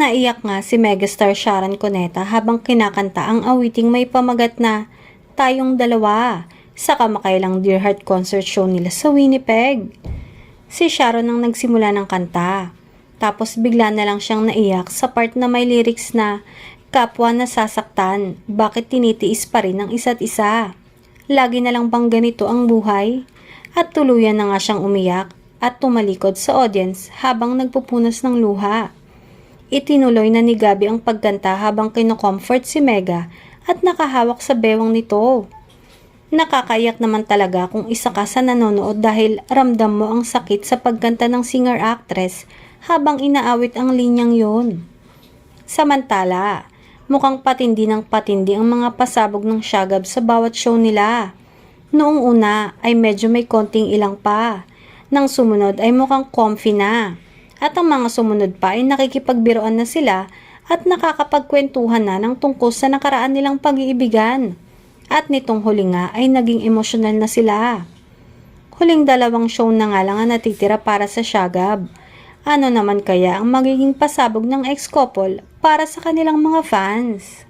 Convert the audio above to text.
Naiyak nga si megastar Sharon Cuneta habang kinakanta ang awiting may pamagat na Tayong Dalawa sa kamakailang Dear Heart concert show nila sa Winnipeg. Si Sharon ang nagsimula ng kanta, tapos bigla na lang siyang naiyak sa part na may lyrics na kapwa nasasaktan, bakit tinitiis pa rin ang isa't isa? Lagi na lang bang ganito ang buhay? At tuluyan na nga siyang umiyak at tumalikod sa audience habang nagpupunas ng luha. Itinuloy na ni Gabby ang pagkanta habang kinocomfort si Mega at nakahawak sa bewang nito. Nakakayak naman talaga kung isa ka sa nanonood dahil ramdam mo ang sakit sa pagkanta ng singer-actress habang inaawit ang linyang yon. Samantala, mukhang patindi ng patindi ang mga pasabog ng Shagab sa bawat show nila. Noong una ay medyo may konting ilang pa. Nang sumunod ay mukhang comfy na. At ang mga sumunod pa ay nakikipagbiroan na sila at nakakapagkwentuhan na ng tungkol sa nakaraan nilang pag-iibigan. At nitong huli nga ay naging emosyonal na sila. Huling 2 show na nga lang ang natitira para sa Shagab. Ano naman kaya ang magiging pasabog ng ex-couple para sa kanilang mga fans?